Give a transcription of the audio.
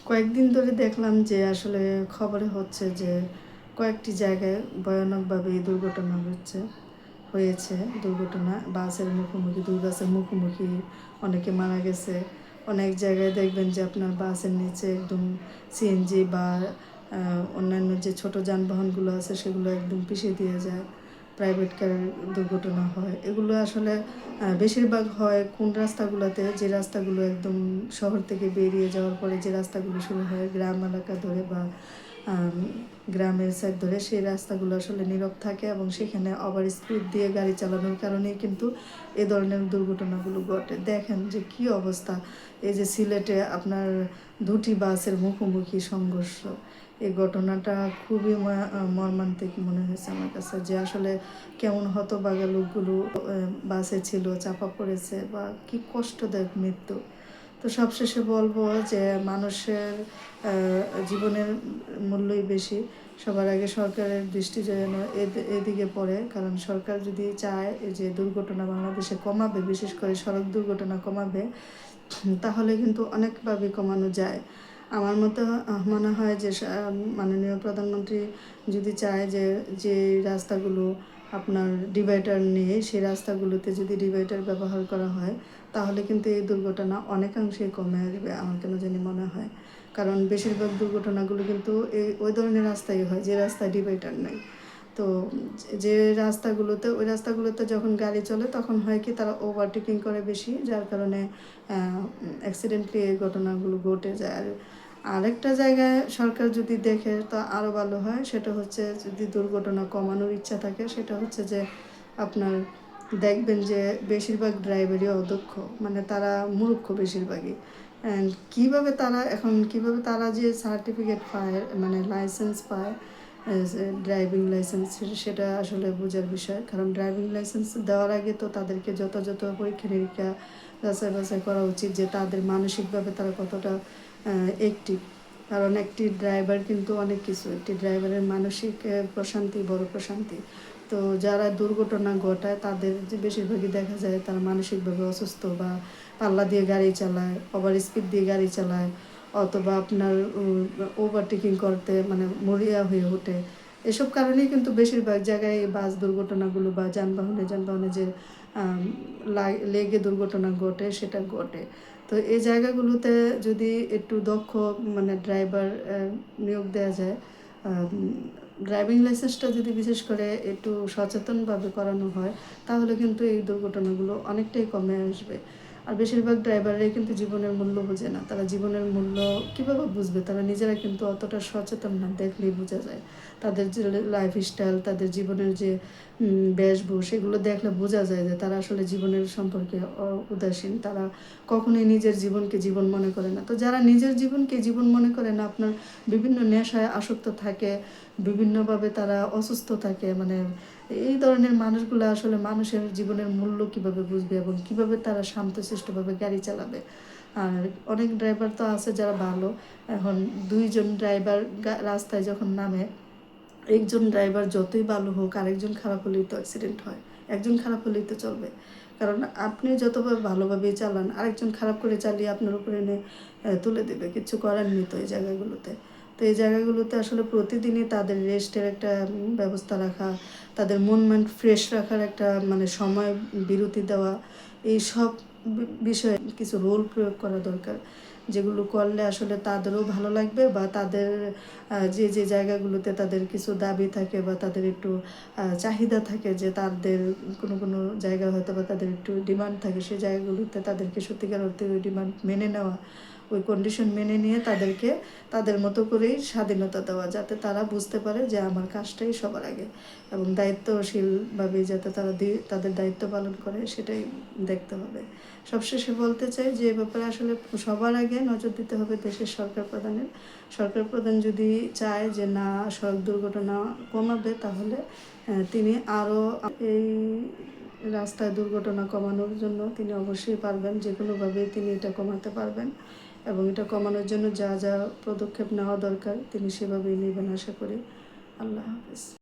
কয়েকদিন ধরে দেখলাম যে আসলে খবরে হচ্ছে যে কয়েকটি জায়গায় ভয়ানকভাবে এই দুর্ঘটনা হয়েছে দুর্ঘটনা দুই বাসের মুখোমুখি অনেকে মারা গেছে। অনেক জায়গায় দেখবেন যে আপনার বাসের নিচে একদম সিএনজি বা অন্যান্য যে ছোট যানবাহনগুলো আছে সেগুলো একদম পিষে দিয়ে যায়। প্রাইভেট কারের দুর্ঘটনা হয়, এগুলো আসলে বেশিরভাগ হয় কোন রাস্তাগুলোতে, যে রাস্তাগুলো একদম শহর থেকে বেরিয়ে যাওয়ার পরে যে রাস্তাগুলো শুরু হয় গ্রাম এলাকা ধরে বা গ্রামের সাইড ধরে, সেই রাস্তাগুলো আসলে নীরব থাকে এবং সেখানে ওভার স্পিড দিয়ে গাড়ি চালানোর কারণেই কিন্তু এ ধরনের দুর্ঘটনাগুলো ঘটে। দেখেন যে কি অবস্থা, এই যে সিলেটে আপনার দুটি বাসের মুখোমুখি সংঘর্ষ, এই ঘটনাটা খুবই মর্মান্তিক মনে হয়েছে আমার কাছে, যে আসলে কেমন হতভাগা লোকগুলো বাসে ছিল, চাপা পড়েছে বা কি কষ্টদায়ক মৃত্যু। তো সবশেষে বলবো যে মানুষের জীবনের মূল্যই বেশি। সবার আগে সরকারের দৃষ্টি যেন এদিকে পড়ে, কারণ সরকার যদি চায় যে দুর্ঘটনা বাংলাদেশে কমাবে, বিশেষ করে সড়ক দুর্ঘটনা কমাবে, তাহলে কিন্তু অনেকভাবে কমানো যায়। আমার মতো মনে হয় যে মাননীয় প্রধানমন্ত্রী যদি চায় যে যে রাস্তাগুলো আপনার ডিভাইডার নিয়ে, সেই রাস্তাগুলোতে যদি ডিভাইডার ব্যবহার করা হয়, তাহলে কিন্তু এই দুর্ঘটনা অনেকাংশেই কমে আসবে আমার কেন জানি মনে হয়। কারণ বেশিরভাগ দুর্ঘটনাগুলো কিন্তু ওই ধরনের রাস্তায় হয় যে রাস্তায় ডিভাইডার নেই। তো যে ওই রাস্তাগুলোতে যখন গাড়ি চলে তখন হয় কি, তারা ওভারটেকিং করে বেশি, যার কারণে অ্যাক্সিডেন্টলি এই ঘটনাগুলো ঘটে যায়। আর আরেকটা জায়গায় সরকার যদি দেখে তো আরও ভালো হয়, সেটা হচ্ছে যদি দুর্ঘটনা কমানোর ইচ্ছা থাকে, সেটা হচ্ছে যে আপনার দেখবেন যে বেশিরভাগ ড্রাইভারই অদক্ষ, মানে তারা মূর্খ বেশিরভাগই। কীভাবে তারা যে সার্টিফিকেট পায়, মানে লাইসেন্স পায়, ড্রাইভিং লাইসেন্স, সেটা আসলে বোঝার বিষয়। কারণ ড্রাইভিং লাইসেন্স দেওয়ার আগে তো তাদেরকে যথাযথ পরীক্ষা নিরীক্ষা যাচাই বাছাই করা উচিত যে তাদের মানসিকভাবে তারা কতটা অ্যাক্টিভ। কারণ একটি ড্রাইভার কিন্তু অনেক কিছু, একটি ড্রাইভারের মানসিক প্রশান্তি বড় প্রশান্তি। তো যারা দুর্ঘটনা ঘটায় তাদের যে বেশিরভাগই দেখা যায় তারা মানসিকভাবে অসুস্থ, বা পাল্লা দিয়ে গাড়ি চালায়, ওভার স্পিড দিয়ে গাড়ি চালায়, অথবা আপনার ওভারটেকিং করতে মানে মরিয়া হয়ে ওঠে। এসব কারণেই কিন্তু বেশিরভাগ জায়গায় এই বাস দুর্ঘটনাগুলো বা যানবাহনে যে লেগে দুর্ঘটনা ঘটে সেটা ঘটে। তো এই জায়গাগুলোতে যদি একটু দক্ষ মানে ড্রাইভার নিয়োগ দেওয়া যায়, ড্রাইভিং লাইসেন্সটা যদি বিশেষ করে একটু সচেতনভাবে করানো হয়, তাহলে কিন্তু এই দুর্ঘটনাগুলো অনেকটাই কমে আসবে। আর বেশিরভাগ ড্রাইভাররাই কিন্তু জীবনের মূল্য বোঝে না। তারা জীবনের মূল্য কীভাবে বুঝবে, তারা নিজেরা কিন্তু অতটা সচেতন না, দেখলেই বোঝা যায়। তাদের যে লাইফস্টাইল, তাদের জীবনের যে বেশভূষ, এগুলো দেখলে বোঝা যায় যে তারা আসলে জীবনের সম্পর্কে উদাসীন। তারা কখনোই নিজের জীবনকে জীবন মনে করে না। তো যারা নিজের জীবনকে জীবন মনে করে না, আপনার বিভিন্ন নেশায় আসক্ত থাকে, বিভিন্নভাবে তারা অসুস্থ থাকে, মানে এই ধরনের মানুষগুলো আসলে মানুষের জীবনের মূল্য কিভাবে বুঝবে এবং কিভাবে তারা শান্তশিষ্টভাবে গাড়ি চালাবে। আর অনেক ড্রাইভার তো আছে যারা ভালো, এখন দুইজন ড্রাইভার রাস্তায় যখন নামে, একজন ড্রাইভার যতই ভালো হোক আরেকজন খারাপ হলেই তো অ্যাক্সিডেন্ট হয়, একজন খারাপ হলেই তো চলবে। কারণ আপনি যতভাবে ভালোভাবেই চালান, আরেকজন খারাপ করে চালিয়ে আপনার উপরে এনে তুলে দেবে, কিছু করার নেই তো এই জায়গাগুলোতে। তো এই জায়গাগুলোতে আসলে প্রতিদিনই তাদের রেস্টের একটা ব্যবস্থা রাখা, তাদের মন মাইন্ড ফ্রেশ রাখার একটা মানে সময় বিরতি দেওয়া, এই সব বিষয়ে কিছু রোল প্রয়োগ করা দরকার, যেগুলো করলে আসলে তাদেরও ভালো লাগবে, বা তাদের যে যে জায়গাগুলোতে তাদের কিছু দাবি থাকে বা তাদের একটু চাহিদা থাকে, যে তাদের কোনো জায়গা হয়তো বা তাদের একটু ডিমান্ড থাকে, সেই জায়গাগুলোতে তাদেরকে সত্যিকার অর্থে ওই ডিমান্ড মেনে নেওয়া, ওই কন্ডিশন মেনে নিয়ে তাদেরকে তাদের মতো করেই স্বাধীনতা দেওয়া, যাতে তারা বুঝতে পারে যে আমার কাজটাই সবার আগে, এবং দায়িত্বশীলভাবে যাতে তারা তাদের দায়িত্ব পালন করে সেটাই দেখতে হবে। সবশেষে বলতে চাই যে এ ব্যাপারে আসলে সবার আগে নজর দিতে হবে দেশের সরকার প্রধান যদি চায় যে না সড়ক দুর্ঘটনা কমাবে, তাহলে তিনি আরও এই রাস্তায় দুর্ঘটনা কমানোর জন্য তিনি অবশ্যই পারবেন, যে কোনোভাবেই তিনি এটা কমাতে পারবেন, এবং এটা কমানোর জন্য যা যা পদক্ষেপ নেওয়া দরকার তিনি সেভাবেই নেবেন আশা করি। আল্লাহ হাফেজ।